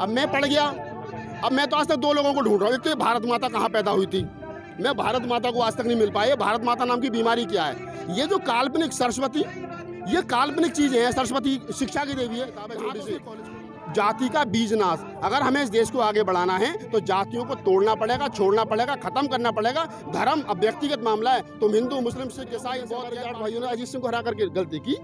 अब मैं पढ़ गया, अब मैं तो आज तक दो लोगों को ढूंढ रहा हूँ। एक तो भारत माता कहाँ पैदा हुई थी, मैं भारत माता को आज तक नहीं मिल पाई। भारत माता नाम की बीमारी क्या है? ये जो काल्पनिक सरस्वती, ये काल्पनिक चीज़ें हैं। सरस्वती शिक्षा की देवी है। जाति का बीज नाश, अगर हमें इस देश को आगे बढ़ाना है तो जातियों को तोड़ना पड़ेगा, छोड़ना पड़ेगा, खत्म करना पड़ेगा। धर्म अब व्यक्तिगत मामला है। तुम हिंदू, मुस्लिम, सिख, ईसाई, भाइयों ने अजीत सिंह को हरा करके गलती की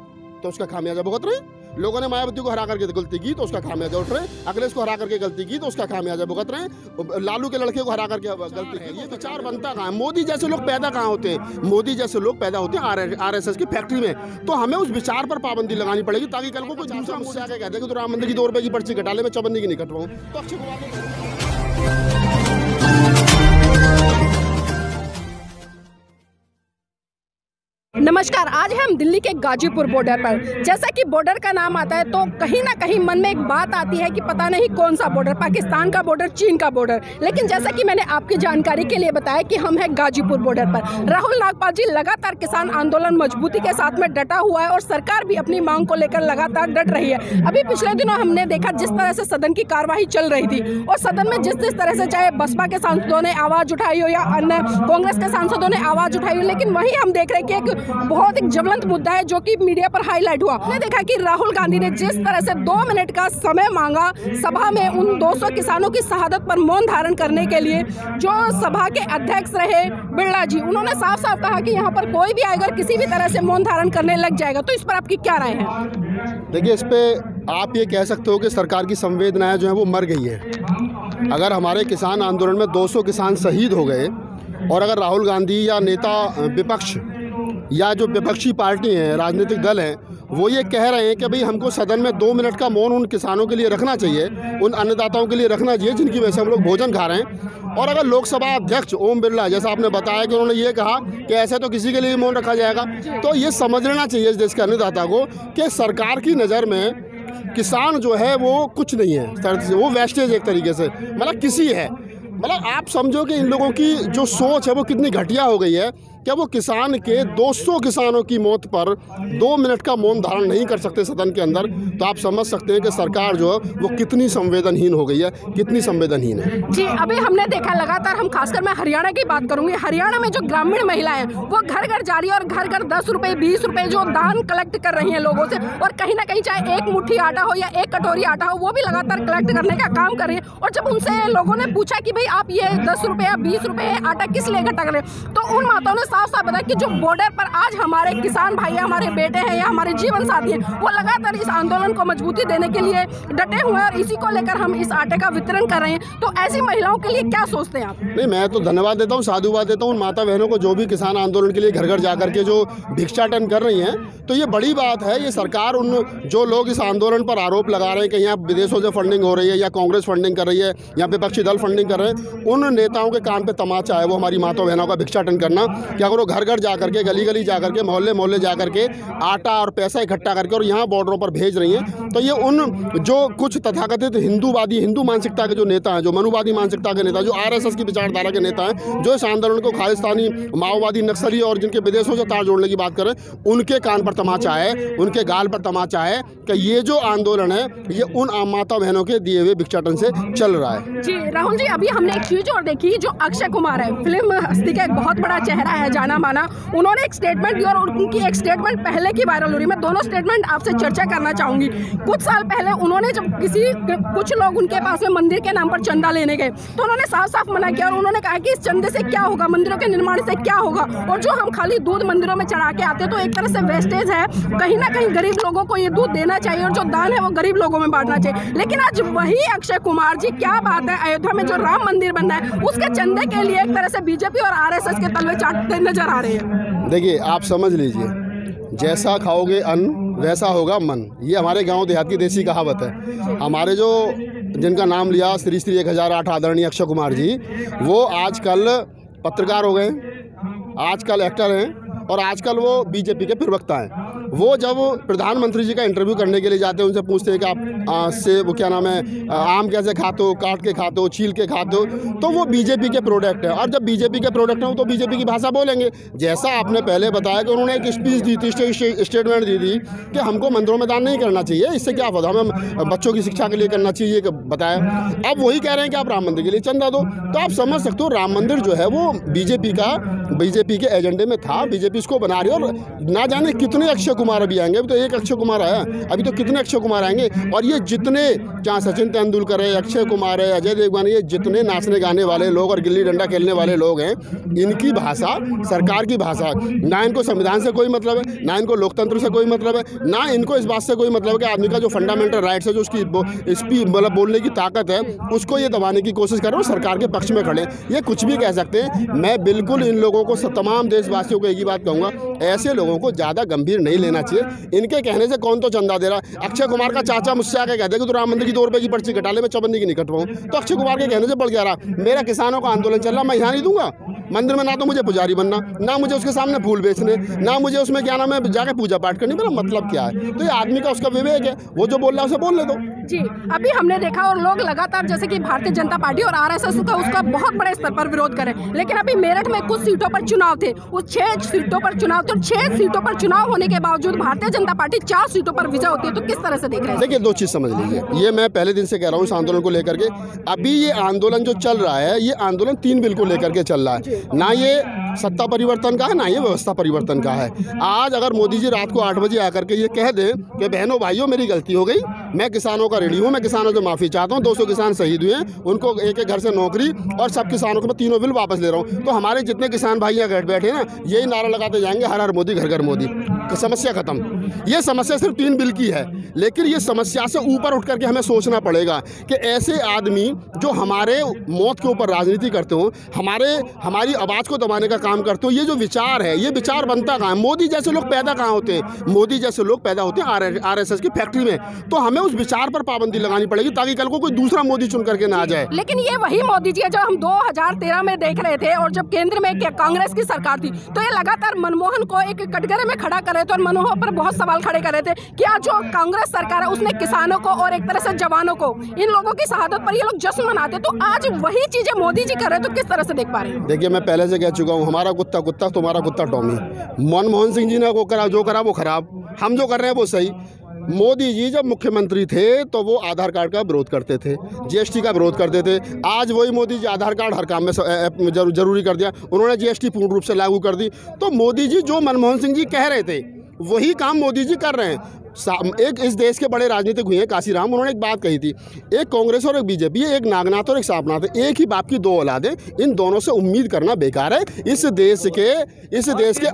तो उसका खामियाजा भुगत रहे। लोगों ने मायावती को हरा करके गलती की तो उसका खामियाजा उठ रहे। अखिलेश को हरा करके गलती की तो उसका खामियाजा भुगत रहे। लालू के लड़के को हरा करके गलती की। ये विचार बनता कहाँ है? मोदी जैसे लोग पैदा कहाँ होते हैं? मोदी जैसे लोग पैदा होते हैं आरएसएस की फैक्ट्री में। तो हमें उस विचार पर पाबंदी लगानी पड़ेगी ताकि कल को कोई दूसरा मुझसे आके कहते कि तो राम मंदिर की 2 रुपए की पर्ची कटा ले, मैं चौबंदी की नहीं कटवाऊँ। तो अक्षय कुमार नमस्कार, आज हम दिल्ली के गाजीपुर बॉर्डर पर। जैसा कि बॉर्डर का नाम आता है तो कहीं ना कहीं मन में एक बात आती है कि पता नहीं कौन सा बॉर्डर, पाकिस्तान का बॉर्डर, चीन का बॉर्डर। लेकिन जैसा कि मैंने आपकी जानकारी के लिए बताया कि हम हैं गाजीपुर बॉर्डर पर। राहुल नागपाल जी लगातार किसान आंदोलन मजबूती के साथ में डटा हुआ है और सरकार भी अपनी मांग को लेकर लगातार डट रही है। अभी पिछले दिनों हमने देखा जिस तरह से सदन की कार्यवाही चल रही थी और सदन में जिस तरह से चाहे बसपा के सांसदों ने आवाज उठाई हो या अन्य कांग्रेस के सांसदों ने आवाज उठाई हो, लेकिन वहीं हम देख रहे हैं कि एक बहुत एक ज्वलंत मुद्दा है जो कि मीडिया पर हाईलाइट हुआ। हमने देखा कि राहुल गांधी ने जिस तरह से 2 मिनट का समय मांगा सभा में उन 200 किसानों की शहादत पर मौन धारण करने के लिए, जो सभा के अध्यक्ष रहे बिरला जी, उन्होंने साफ साफ कहा कि यहाँ पर कोई भी अगर किसी भी तरह से मौन धारण करने लग जाएगा तो इस पर आपकी क्या राय है? देखिए, इस पे आप ये कह सकते हो कि सरकार की संवेदनाएं जो है वो मर गई है। अगर हमारे किसान आंदोलन में 200 किसान शहीद हो गए और अगर राहुल गांधी या नेता विपक्ष या जो विपक्षी पार्टी हैं, राजनीतिक दल हैं, वो ये कह रहे हैं कि भाई हमको सदन में 2 मिनट का मौन उन किसानों के लिए रखना चाहिए, उन अन्नदाताओं के लिए रखना चाहिए जिनकी वजह से हम लोग भोजन खा रहे हैं। और अगर लोकसभा अध्यक्ष ओम बिरला, जैसा आपने बताया कि उन्होंने ये कहा कि ऐसे तो किसी के लिए मौन रखा जाएगा, तो ये समझ लेना चाहिए इस देश के अन्नदाता को कि सरकार की नज़र में किसान जो है वो कुछ नहीं है, वो वेस्टेज एक तरीके से, मतलब किसी है। मतलब आप समझो कि इन लोगों की जो सोच है वो कितनी घटिया हो गई है क्या वो किसान के 200 किसानों की मौत पर 2 मिनट का मौन धारण नहीं कर सकते सदन के अंदर। तो आप समझ सकते हैं कि सरकार जो है वो कितनी संवेदनहीन हो गई है, कितनी संवेदनहीन है। जी, अभी हमने देखा लगातार, हम खासकर मैं हरियाणा की बात करूंगी। हरियाणा में जो ग्रामीण महिलाएं वो घर घर जा रही है और घर घर 10 रुपए 20 रुपए जो दान कलेक्ट कर रही हैं लोगों से, और कहीं ना कहीं चाहे एक मुट्ठी आटा हो या एक कटोरी आटा हो, वो भी लगातार कलेक्ट करने का काम कर रही है। और जब उनसे लोगों ने पूछा कि भाई आप ये 10 रुपए या 20 रुपए आटा किस लिए इकट्ठा करें, तो उन माताओं ने साफ साफ बताया कि जो बॉर्डर पर आज हमारे किसान भाई, हमारे बेटे हैं या हमारे जीवन साथी हैं, वो लगातार इस आंदोलन को मजबूती देने के लिए डटे हुए हैं और इसी को लेकर हम इस आटे का वितरण कर रहे हैं। तो ऐसी महिलाओं के लिए क्या सोचते हैं आप? नहीं, मैं तो धन्यवाद देता हूँ, साधुवाद देता हूँ उन माता बहनों को जो भी किसान आंदोलन के लिए घर घर जाकर के जो भिक्षाटन कर रही हैं। तो ये बड़ी बात है। ये सरकार, उन जो लोग इस आंदोलन पर आरोप लगा रहे हैं कि यहाँ विदेशों से फंडिंग हो रही है या कांग्रेस फंडिंग कर रही है या विपक्षी दल फंडिंग कर रहे हैं, उन नेताओं के कान पे तमाचा है वो हमारी माता बहनों का भिक्षाटन करना। कि अगर वो घर घर जाकर के, गली गली जाकर के, मोहल्ले मोहल्ले जाकर के आटा और पैसा इकट्ठा करके और यहाँ बॉर्डरों पर भेज रही हैं, तो ये उन जो कुछ तथाकथित हिंदूवादी, हिंदू मानसिकता के जो नेता हैं, जो मनुवादी मानसिकता के नेता, जो आरएसएस की विचारधारा के नेता हैं, जो इस आंदोलन को खालिस्तानी, माओवादी, नक्सली और जिनके विदेशों से तार जोड़ने की बात करें, उनके कान पर तमाचा है, उनके गाल पर तमाचा है कि ये जो आंदोलन है ये उन आम माता बहनों के दिए हुए भिक्षाटन से चल रहा है। जी राहुल जी, अभी हमने एक चीज और देखी, जो अक्षय कुमार है, फिल्म हस्ती का एक बहुत बड़ा चेहरा है, जाना माना, उन्होंने एक स्टेटमेंट दी और उनकी एक स्टेटमेंट पहले की वायरल हो रही है। मैं दोनों स्टेटमेंट आपसे चर्चा करना चाहूंगी। कुछ साल पहले उन्होंने जब कुछ लोग उनके पास में मंदिर के नाम पर चंदा लेने गए तो उन्होंने साफ साफ मना किया और उन्होंने कहा कि इस चंदे से क्या होगा, मंदिरों के निर्माण से क्या होगा, और जो हम खाली दूध मंदिरों में चढ़ा के आते तो एक तरह से वेस्टेज है, कहीं ना कहीं गरीब लोगों को ये दूध देना चाहिए और जो दान है वो गरीब लोगों में बांटना चाहिए। लेकिन आज वही अक्षय कुमार जी, क्या बात है, अयोध्या में जो राम मंदिर बन रहा है उसके चंदे के लिए एक तरह से बीजेपी और आरएसएस के तलवे चाटते नजर आ रहे हैं। देखिए, आप समझ लीजिए, जैसा खाओगे अन्न वैसा होगा मन, ये हमारे गांव देहात की देसी कहावत है। हमारे जो जिनका नाम लिया श्री 1008 आदरणीय अक्षय कुमार जी, वो आजकल पत्रकार हो गए, आजकल एक्टर हैं और आजकल वो बीजेपी के प्रवक्ता हैं। वो जब प्रधानमंत्री जी का इंटरव्यू करने के लिए जाते हैं, उनसे पूछते हैं कि आप से वो क्या नाम है, आम कैसे खाते हो, काट के खाते हो, छील के खाते हो, तो वो बीजेपी के प्रोडक्ट है। और जब बीजेपी के प्रोडक्ट हैं तो बीजेपी की भाषा बोलेंगे। जैसा आपने पहले बताया कि उन्होंने एक स्पीच दी थी, स्टेटमेंट दी थी कि हमको मंदिरों में दान नहीं करना चाहिए, इससे क्या फायदा, हमें बच्चों की शिक्षा के लिए करना चाहिए बताया। अब वही कह रहे हैं कि आप राम मंदिर के लिए चंदा दो। तो आप समझ सकते हो राम मंदिर जो है वो बीजेपी के एजेंडे में था, बीजेपी इसको बना रही है। और ना जाने कितने अक्षय कुमार अभी आएंगे, अभी तो एक अक्षय कुमार आया, अभी तो कितने अक्षय कुमार आएंगे। और ये जितने, चाहे सचिन तेंदुलकर है, अक्षय कुमार है, अजय देवगन, ये जितने नाचने गाने वाले लोग और गिल्ली डंडा खेलने वाले लोग हैं, इनकी भाषा सरकार की भाषा। ना इनको संविधान से कोई मतलब है, ना इनको लोकतंत्र से कोई मतलब है, ना इनको इस बात से कोई मतलब है कि आदमी का जो फंडामेंटल राइट्स है, जो उसकी मतलब बोलने की ताकत है, उसको ये दबाने की कोशिश कर रहे हो। सरकार के पक्ष में खड़े, ये कुछ भी कह सकते हैं। मैं बिल्कुल इन लोगों को, तमाम देशवासियों को एक ही बात कहूँगा, ऐसे लोगों को ज़्यादा गंभीर नहीं लेना चाहिए। इनके कहने से कौन तो चंदा दे रहा है। अक्षय कुमार का चाचा मुझसे आके कहते हैं कि तो राम मंदिर की 2 रुपये की पर्ची कटा ले, मैं चौबंदी की नहीं कटवाऊँ। तो अक्षय कुमार के कहने से बढ़ गया रहा। मेरा किसानों का आंदोलन चल रहा, मैं यहाँ नहीं दूंगा मंदिर में, ना तो मुझे पुजारी बनना, ना मुझे उसके सामने फूल बेचने, ना मुझे उसमें क्या नाम है जाके पूजा पाठ करनी। मेरा मतलब क्या है? तो ये आदमी का उसका विवेक है, वो जो बोल रहा है उसे बोलने दो। जी, अभी हमने देखा और लोग लगातार जैसे कि भारतीय जनता पार्टी और आरएसएस का उसका बहुत बड़े स्तर पर विरोध करें, लेकिन अभी मेरठ में कुछ सीटों पर चुनाव थे, उस 6 सीटों पर चुनाव थे, 6 सीटों पर चुनाव होने के बावजूद भारतीय जनता पार्टी 4 सीटों पर विजय होती है। तो किस तरह से देख रहे हैं? देखिए, 2 चीज़ समझ लीजिए, ये मैं पहले दिन से कह रहा हूँ इस आंदोलन को लेकर के। अभी ये आंदोलन जो चल रहा है, ये आंदोलन 3 बिल को लेकर के चल रहा है, ना ये सत्ता परिवर्तन का है, ना ये व्यवस्था परिवर्तन का है। आज अगर मोदी जी रात को 8 बजे आकर के ये कह दें कि बहनों भाइयों मेरी गलती हो गई, मैं किसानों का ऋणी हूँ, मैं किसानों से माफ़ी चाहता हूँ, 200 किसान शहीद हुए हैं, उनको एक घर से नौकरी और सब किसानों को मैं 3 बिल वापस ले रहा हूँ, तो हमारे जितने किसान भाई यहाँ बैठे हैं ना, यही नारा लगाते जाएंगे, हर हर मोदी, घर घर मोदी, समस्या खत्म। ये समस्या सिर्फ 3 बिल की है, लेकिन ये समस्या से ऊपर उठ करके हमें सोचना पड़ेगा कि ऐसे आदमी जो हमारे मौत के ऊपर राजनीति करते हो, हमारी आवाज़ को दबाने का काम करते हो, ये जो विचार है, ये विचार बनता कहाँ है? मोदी जैसे लोग पैदा कहाँ होते हैं? मोदी जैसे लोग पैदा होते हैं आरएसएस की फैक्ट्री में। तो हमें उस विचार पर पाबंदी लगानी पड़ेगी ताकि कल को कोई दूसरा मोदी चुन करके ना आ जाए। लेकिन ये वही मोदी जी है जो हम 2013 में देख रहे थे, और जब केंद्र में कांग्रेस की सरकार थी तो ये लगातार मनमोहन को एक कटघरे में खड़ा कर रहे थे और मनमोहन पर बहुत सवाल खड़े कर रहे थे कि आज जो कांग्रेस सरकार है उसने किसानों को और एक तरह से जवानों को, इन लोगों की शहादत पर ये लोग जश्न मनाते। तो आज वही चीजें मोदी जी कर रहे हैं, तो किस तरह से देख पा रहे हैं? देखिए, मैं पहले से कह चुका हूँ, हमारा कुत्ता कुत्ता, तुम्हारा कुत्ता टॉमी। मनमोहन सिंह जी ने जो करा वो खराब, हम जो कर रहे हैं वो सही। मोदी जी जब मुख्यमंत्री थे तो वो आधार कार्ड का विरोध करते थे, जीएसटी का विरोध करते थे। आज वही मोदी जी आधार कार्ड हर काम में जरूरी कर दिया, उन्होंने जीएसटी पूर्ण रूप से लागू कर दी। तो मोदी जी जो मनमोहन सिंह जी कह रहे थे वही काम मोदी जी कर रहे हैं। एक इस देश के बड़े राजनीतिक हुए हैं काशीराम, उन्होंने एक बात कही थी, एक कांग्रेस और एक बीजेपी, एक नागनाथ और एक सांपनाथ, एक ही बाप की 2 औलादें, इन दोनों से उम्मीद करना बेकार है। इस देश के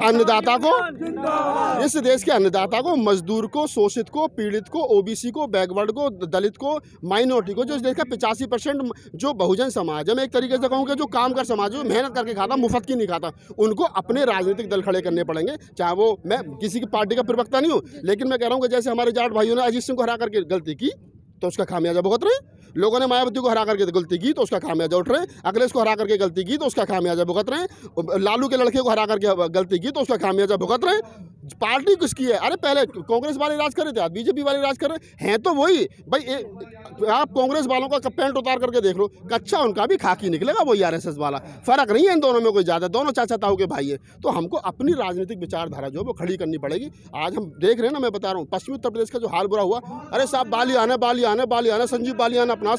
अन्नदाता को, मजदूर को, शोषित को, पीड़ित को, ओबीसी को, बैकवर्ड को, दलित को, माइनॉरिटी को, जो इस देश का 85% जो बहुजन समाज है, मैं एक तरीके से कहूँ कि जो काम कर समाज है, मेहनत करके खाता, मुफ्त की नहीं खाता, उनको अपने राजनीतिक दल खड़े करने पड़ेंगे। चाहे वो, मैं किसी की पार्टी का प्रवक्ता नहीं हूँ, लेकिन मैं कह रहा हूँ जैसे हमारे जाट भाइयों ने अजीत सिंह को हरा करके गलती की तो उसका खामियाजा भुगत रहे, लोगों ने मायावती को हरा करके गलती की तो उसका खामियाजा उठ रहे, अखिलेश को हरा करके गलती की तो उसका खामियाजा भुगत रहे, लालू के लड़के को हरा करके गलती की तो उसका खामियाजा भुगत रहे। पार्टी किसकी है? अरे पहले कांग्रेस वाले राज कर रहे थे, आज बीजेपी वाले राज कर रहे हैं, तो वही भाई। आप कांग्रेस वालों का पैंट उतार करके देख लो, कच्चा उनका भी खाकी निकलेगा, वही आरएसएस वाला। फर्क नहीं है इन दोनों में कोई ज़्यादा, दोनों चाचा ताऊ के भाई है। तो हमको अपनी राजनीतिक विचारधारा जो है वो खड़ी करनी पड़ेगी। आज हम देख रहे हैं ना, मैं बता रहा हूँ पश्चिमी उत्तर प्रदेश का जो हाल बुरा हुआ, अरे साहब बालियाना, संजीव बालियान अपना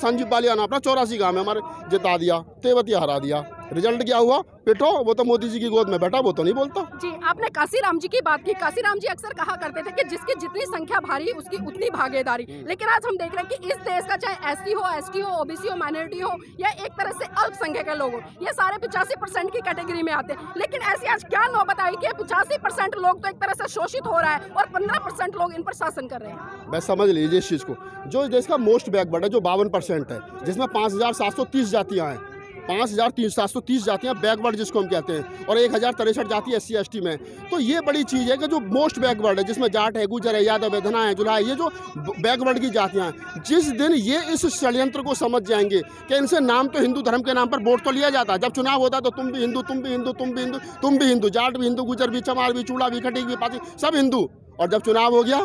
84 गाँव में हमारे जिता दिया, तेवतिया हरा दिया। रिजल्ट क्या हुआ? पिटो, वो तो मोदी जी की गोद में बैठा, वो तो नहीं बोलता। जी, आपने काशीराम जी की बात की। काशीराम जी अक्सर कहा करते थे कि जिसकी जितनी संख्या भारी उसकी उतनी भागीदारी। लेकिन आज हम देख रहे हैं कि इस देश का चाहे एसटी हो, एसटी हो, ओबीसी हो, माइनॉरिटी हो, या एक तरह से अल्पसंख्यक के लोग हो, ये सारे 85% की कैटेगरी में आते हैं। लेकिन ऐसी आज क्या नौबत आई कि 85% लोग तो एक तरह से शोषित हो रहा है और 15% लोग इन पर शासन कर रहे हैं। बस समझ लीजिए इस चीज़ को, जो इस देश का मोस्ट बैकवर्ड है, जो 52% है, जिसमें 5730 जातियाँ हैं, 5,730 जातियाँ बैकवर्ड जिसको हम कहते हैं, और 1,063 जाति SC ST में। तो ये बड़ी चीज़ है कि जो मोस्ट बैकवर्ड है, जिसमें जाट है, गुजर है, यादव है, धना है, जुला है, ये जो बैकवर्ड की जातियाँ हैं, जिस दिन ये इस षड्यंत्र को समझ जाएंगे कि इनसे नाम तो हिंदू धर्म के नाम पर वोट तो लिया जाता है, जब चुनाव होता है तो तुम भी हिंदू, तुम भी हिंदू, तुम भी हिंदू, तुम भी हिंदू, जाट भी हिंदू, गुजर भी, चमार भी, चूड़ा भी, खटीक भी, पाची, सब हिंदू, और जब चुनाव हो गया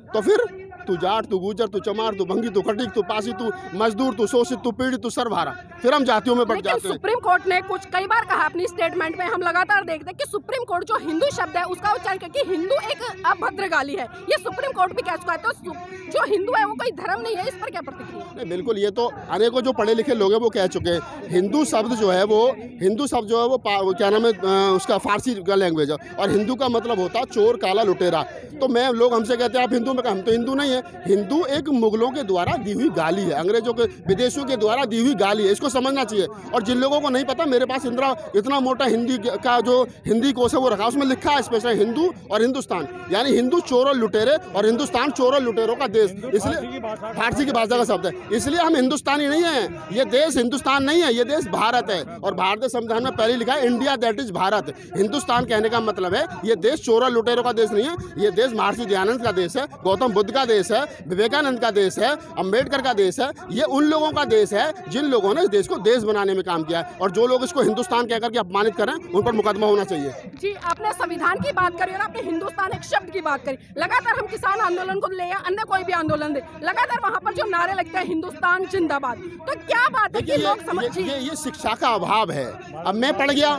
तो फिर तू जाट, तू गुजर, तू चमार, तू भंगी, तू खटीक, तू पासी, तू मजदूर, तू शोषित, तू पीड़ित, तू सर्वहारा, फिर हम जातियों में बढ़ जाते हैं। सुप्रीम कोर्ट ने कुछ कई बार कहा अपनी स्टेटमेंट में, हम लगातार देखते हैं कि सुप्रीम कोर्ट जो हिंदू शब्द है उसका उच्चारण करके हिंदू एक अभद्र गाली है, ये सुप्रीम कोर्ट भी कह चुका है। तो जो हिंदू है वो कोई धर्म नहीं है, इस पर क्या प्रतिक्रिया? नहीं, बिल्कुल, ये तो अनेकों जो पढ़े लिखे लोग हैं वो कह चुके हैं। हिंदू शब्द जो है वो क्या नाम है, उसका फारसी का लैंग्वेज है, और हिंदू का मतलब होता है चोर, काला, लुटेरा। तो लोग हमसे कहते हैं आप हिंदू, में हम तो हिंदू नहीं है। हिंदू एक मुगलों के द्वारा दी हुई गाली है, अंग्रेजों के, विदेशियों के द्वारा दी हुई गाली है, इसको समझना चाहिए। और जिन लोगों को नहीं पता, मेरे पास इतना मोटा हिंदी का जो हिंदी कोश है वो रखा, उसमें लिखा है स्पेशल हिंदू और हिंदुस्तान, यानी हिंदू चोर और लुटेरे और हिंदुस्तान चोर और लुटेरों का देश, इसलिए फारसी की भाषा का शब्द है, इसलिए हम हिंदुस्तानी नहीं हैं। ये देश हिंदुस्तान नहीं है, ये देश भारत है, और भारतीय संविधान में पहले लिखा है India that is Bharat. Hindustan कहने का मतलब है ये देश चोर और लुटेरों का देश नहीं है, ये देश महर्षि दयानंद का देश है, गौतम बुद्ध का देश है, विवेकानंद का देश है, अंबेडकर का देश है। ये उन लोगों का देश है जिन लोगों ने इस देश को देश बनाने में काम किया है, और जो लोग इसको हिंदुस्तान कहकर के अपमानित करें उन पर मुकदमा होना चाहिए। जी, आपने संविधान की बात करी और आपने हिंदुस्तान एक शब्द की बात करी। लगातार हम किसान आंदोलन को ले या अन्य कोई भी आंदोलन दे, लगातार वहाँ पर जो नारे लगते हैं हिंदुस्तान जिंदाबाद, तो क्या बात है कि लोग समझिए ये शिक्षा का अभाव है। अब मैं पढ़ गया,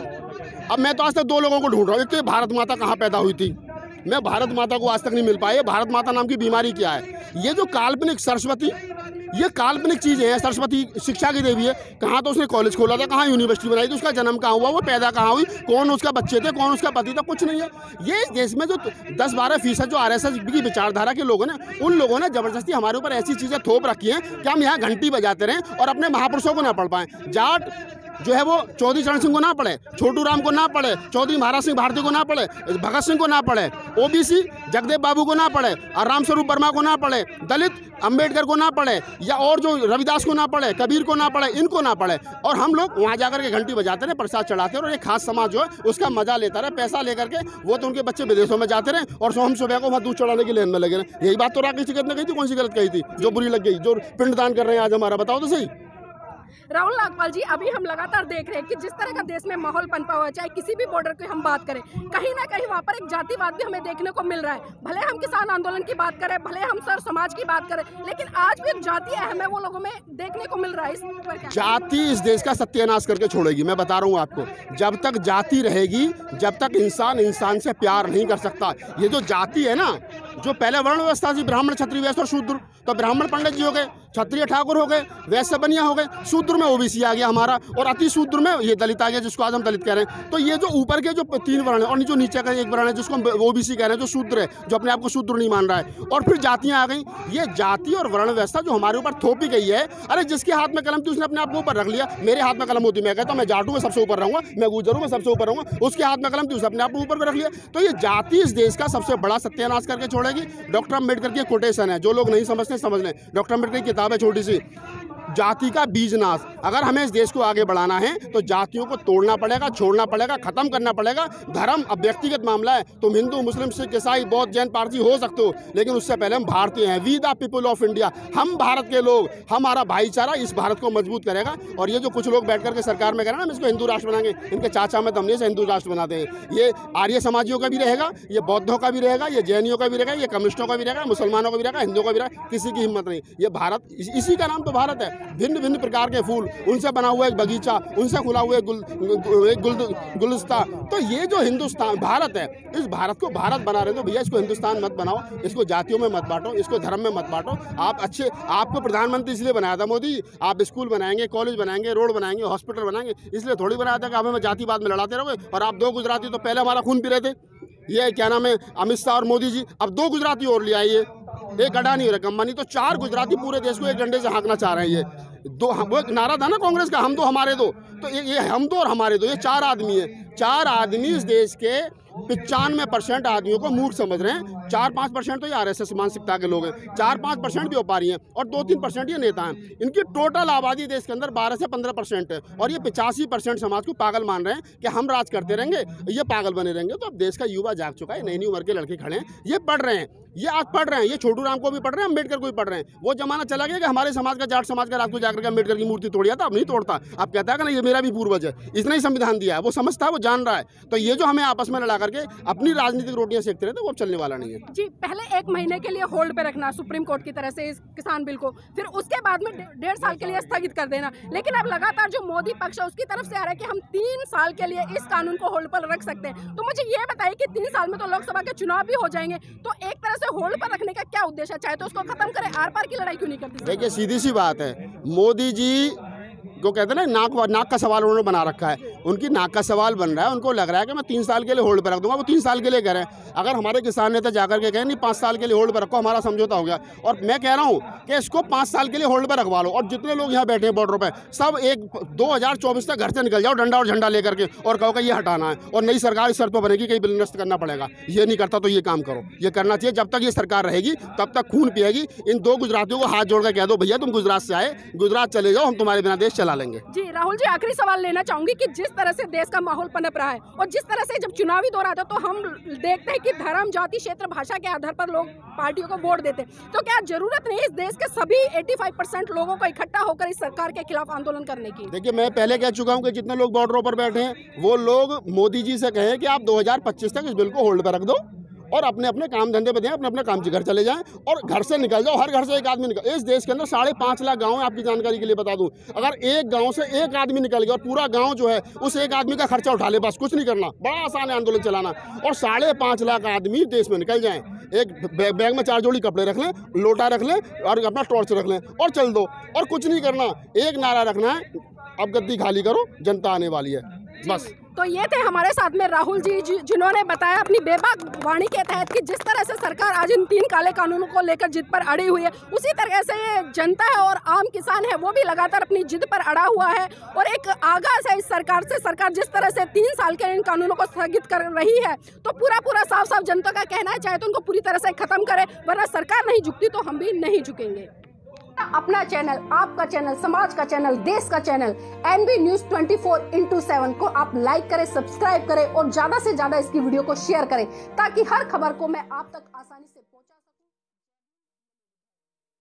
अब मैं तो आज तक दो लोगों को ढूंढ रहा हूँ, एक तो भारत माता कहाँ पैदा हुई थी, मैं भारत माता को आज तक नहीं मिल पाई। भारत माता नाम की बीमारी क्या है? ये जो काल्पनिक सरस्वती, ये काल्पनिक चीज़ें हैं। सरस्वती शिक्षा की देवी है, कहाँ तो उसने कॉलेज खोला था, कहाँ यूनिवर्सिटी बनाई थी, उसका जन्म कहाँ हुआ, वो पैदा कहाँ हुई, कौन उसका बच्चे थे, कौन उसका पति था, कुछ नहीं है। ये देश में जो 10-12% जो RSS की विचारधारा के लोग हैं ना, उन लोगों ने ज़बरदस्ती हमारे ऊपर ऐसी चीज़ें थोप रखी हैं कि हम यहाँ घंटी बजाते रहें और अपने महापुरुषों को ना पढ़ पाएँ। जाट जो है वो चौधरी चरण सिंह को ना पढ़े, छोटू राम को ना पढ़े, चौधरी महाराज सिंह भारती को ना पढ़े, भगत सिंह को ना पढ़े, OBC जगदेव बाबू को ना पढ़े, और रामस्वरूप वर्मा को ना पढ़े, दलित अंबेडकर को ना पढ़े, या और जो रविदास को ना पढ़े, कबीर को ना पढ़े, इनको ना पढ़े, और हम लोग वहाँ जाकर के घंटी बजाते रहे, प्रसाद चढ़ाते रहे, और एक खास समाज जो है उसका मजा लेता रहे, पैसा लेकर के। वो तो उनके बच्चे विदेशों में जाते रहे और हम सुबह को वहाँ दूध चढ़ाने की लेन में लगे रहे। यही बात तो राकेश टिकैत ने कही थी, कौन सी गलत कही थी जो बुरी लग गई, जो पिंडदान कर रहे हैं आज हमारा, बताओ तो सही। राहुल नागपाल जी, अभी हम लगातार देख रहे हैं कि जिस तरह का देश में माहौल पनपा हुआ है, चाहे किसी भी बॉर्डर की हम बात करें, कहीं ना कहीं वहाँ पर एक जातिवाद भी हमें देखने को मिल रहा है। भले हम किसान आंदोलन की बात करें, भले हम सर समाज की बात करें, लेकिन आज भी एक जाति अहम है, वो लोगों में देखने को मिल रहा है। इस पर क्या? जाति इस देश का सत्यानाश करके छोड़ेगी, मैं बता रहा हूँ आपको। जब तक जाति रहेगी, जब तक इंसान इंसान से प्यार नहीं कर सकता। ये जो जाति है ना, जो पहले वर्ण व्यवस्था थी, ब्राह्मण, क्षत्रिय, वैश्य और शूद्र, तो ब्राह्मण पंडित जी हो गए, क्षत्रिय ठाकुर हो गए, वैश्य बनिया हो गए, शूद्र में OBC आ गया हमारा, और अति शूद्र में ये दलित आ गया, जिसको आज हम दलित कह रहे हैं। तो ये जो ऊपर के जो 3 वर्ण है और जो नीचे का एक वर्ण है जिसको हम OBC कह रहे हैं, जो शूद्र है, जो अपने आप को शूद्र नहीं मान रहा है, और फिर जातियाँ आ गई। ये जाति और वर्ण व्यवस्था जो हमारे ऊपर थोपी गई है, अरे जिसके हाथ में कलम थी उसने अपने आप को ऊपर रख लिया। मेरे हाथ में कलम होती, मैं कहता हूँ मैं जाटू में सबसे ऊपर रहूँगा, मैं गुजरू में सबसे ऊपर रहूँगा, उसके हाथ में कलम थी उसने अपने आप को ऊपर रख लिया। तो ये जाति इस देश का सबसे बड़ा सत्यानाश करके छोड़ेगी। डॉक्टर अम्बेडकर की कोटेशन है, जो लोग नहीं समझते समझ लें, डॉक्टर अम्बेडकर की किताब है छोटी सी, जाति का बीज नाश। अगर हमें इस देश को आगे बढ़ाना है तो जातियों को तोड़ना पड़ेगा, छोड़ना पड़ेगा, खत्म करना पड़ेगा। धर्म अब व्यक्तिगत मामला है, तुम हिंदू, मुस्लिम, सिख, ईसाई, बौद्ध, जैन, पारसी हो सकते हो, लेकिन उससे पहले हम भारतीय हैं। We the people of India, हम भारत के लोग, हमारा भाईचारा इस भारत को मजबूत करेगा। और ये जो कुछ लोग बैठ करके सरकार में कह रहे हैं ना, हम इसको हिंदू राष्ट्र बनाएंगे, इनके चाचा में दम नहीं से हिंदू राष्ट्र बनाते हैं। ये आर्य समाजियों का भी रहेगा, ये बौद्धों का भी रहेगा, ये जैनियों का भी रहेगा, ये कम्युनिस्टों का भी रहेगा, मुसलमानों का भी रहेगा, हिंदुओं का भी रहेगा, किसी की हिम्मत नहीं। ये भारत, इसी का नाम तो भारत है। भिन्न भिन्न प्रकार के फूल, उनसे बना हुआ एक बगीचा, उनसे खुला हुआ एक गुलदस्ता। तो ये जो हिंदुस्तान भारत है, इस भारत को भारत बना रहे, तो भैया इसको हिंदुस्तान मत बनाओ, इसको जातियों में मत बांटो, इसको धर्म में मत बांटो। आप आपको प्रधानमंत्री इसलिए बनाया था मोदी, आप स्कूल बनाएंगे, कॉलेज बनाएंगे, रोड बनाएंगे, हॉस्पिटल बनाएंगे, इसलिए थोड़ी बनाया था कि आप हमें जातिवाद में लड़ाते रहोगे। और आप 2 गुजराती तो पहले हमारा खून पी रहे थे, ये क्या नाम है, अमित शाह और मोदी जी, अब 2 गुजराती और ले आइए, एक अडानी और एक अंबानी, तो 4 गुजराती पूरे देश को एक डंडे से हाँकना चाह रहे हैं। ये वो एक नारा था ना कांग्रेस का, हम दो हमारे दो, तो ये हम दो और हमारे दो, ये 4 आदमी है। 4 आदमी इस देश के 95% आदमियों को मूर्ख समझ रहे हैं। 4-5% तो ये RSS मानसिकता के लोग हैं, 4-5% भी हो पा रही हैं, और 2-3% ये नेता हैं। इनकी टोटल आबादी देश के अंदर 12 से 15% है, और ये 85% समाज को पागल मान रहे हैं कि हम राज करते रहेंगे, ये पागल बने रहेंगे। तो अब देश का युवा जाग चुका है, नई उम्र के लड़के खड़े हैं, ये पढ़ रहे हैं, ये आज पढ़ रहे हैं, ये छोटू राम को भी पढ़ रहे हैं, अम्बेडकर को भी पढ़ रहे हैं। वो जमाना चला गया कि हमारे समाज का, जाट समाज का रात को जाकर के अम्बेडकर की मूर्ति तोड़ दिया था, अब नहीं तोड़ता। अब कहता है कि नहीं, ये मेरा भी पूर्वज है, इसने ही संविधान दिया है, वो समझता है, वो जान रहा है। तो ये जो हमें आपस में लड़ा करके अपनी राजनीतिक रोटियां सेकते रहते, वो अब चलने वाला नहीं है। जी, पहले 1 महीने के लिए होल्ड पे रखना सुप्रीम कोर्ट की तरह से इस किसान बिल को, फिर उसके बाद में 1.5 साल के लिए स्थगित कर देना। लेकिन अब लगातार जो मोदी पक्ष है उसकी तरफ से आ रहा है कि हम 3 साल के लिए इस कानून को होल्ड पर रख सकते हैं। तो मुझे ये बताइए कि 3 साल में तो लोकसभा के चुनाव भी हो जाएंगे, तो एक तरह से होल्ड पर रखने का क्या उद्देश्य है? चाहे तो उसको खत्म करें, आर पार की लड़ाई क्यों नहीं करती? देखिए, सीधी सी बात है, मोदी जी को कहते हैं ना, नाक का सवाल उन्होंने बना रखा है, उनकी नाक का सवाल बन रहा है। उनको लग रहा है कि मैं 3 साल के लिए होल्ड पर रख दूंगा, वो 3 साल के लिए कह रहे हैं। अगर हमारे किसान नेता जाकर के कहें नहीं 5 साल के लिए होल्ड पर रखो, हमारा समझौता हो गया, और मैं कह रहा हूँ कि इसको 5 साल के लिए होल्ड पर रखवा लो, और जितने लोग यहाँ बैठे हैं बॉर्डर पर, सब 2024 तक घर से निकल जाओ डंडा और झंडा लेकर के, और कहो कि ये हटाना है, और नई सरकार इस शर्त पर बनेगी कि बिल निरस्त करना पड़ेगा। ये नहीं करता तो ये काम करो, ये करना चाहिए। जब तक ये सरकार रहेगी तब तक खून पिएगी। इन 2 गुजरातियों को हाथ जोड़ कर कह दो, भैया तुम गुजरात से आए, गुजरात चले जाओ, हम तुम्हारे बिना देश चला लेंगे। जी राहुल जी, आखिरी सवाल लेना चाहूंगी कि जिस तरह से देश का माहौल पनप रहा है, और जिस तरह से जब चुनावी दौर आता है तो हम देखते हैं कि धर्म, जाति, क्षेत्र, भाषा के आधार पर लोग पार्टियों को वोट देते हैं, तो क्या जरूरत नहीं इस देश के सभी 85% लोगों को इकट्ठा होकर इस सरकार के खिलाफ आंदोलन करने की? देखिए, मैं पहले कह चुका हूं कि जितने लोग बॉर्डरों पर बैठे हैं वो लोग मोदी जी से कहें कि आप 2025 तक इस बिल को होल्ड पर रख दो, और अपने अपने काम धंधे पे दें, अपने अपने काम से घर चले जाएं, और घर से निकल जाओ। हर घर से एक आदमी निकल। इस देश के अंदर 5.5 लाख गांव है, आपकी जानकारी के लिए बता दूं। अगर एक गांव से एक आदमी निकल गया और पूरा गांव जो है उस एक आदमी का खर्चा उठा ले, बस कुछ नहीं करना, बड़ा आसान है आंदोलन चलाना, और 5.5 लाख आदमी देश में निकल जाएं। एक बैग में 4 जोड़ी कपड़े रख लें, लोटा रख लें, और अपना टॉर्च रख लें, और चल दो, और कुछ नहीं करना। एक नारा रखना है, अब गद्दी खाली करो, जनता आने वाली है, बस। तो ये थे हमारे साथ में राहुल जी, जिन्होंने बताया अपनी बेबाक वाणी के तहत कि जिस तरह से सरकार आज इन 3 काले कानूनों को लेकर जिद पर अड़ी हुई है, उसी तरह से ये जनता है और आम किसान है वो भी लगातार अपनी जिद पर अड़ा हुआ है। और एक आगाज है इस सरकार से, सरकार जिस तरह से 3 साल के इन कानूनों को स्थगित कर रही है, तो पूरा साफ साफ जनता का कहना है चाहे तो उनको पूरी तरह से खत्म करे, वरना सरकार नहीं झुकती तो हम भी नहीं झुकेंगे। अपना चैनल, आपका चैनल, समाज का चैनल, देश का चैनल NV News 24/7 को आप लाइक करें, सब्सक्राइब करें, और ज्यादा से ज्यादा इसकी वीडियो को शेयर करें, ताकि हर खबर को मैं आप तक आसानी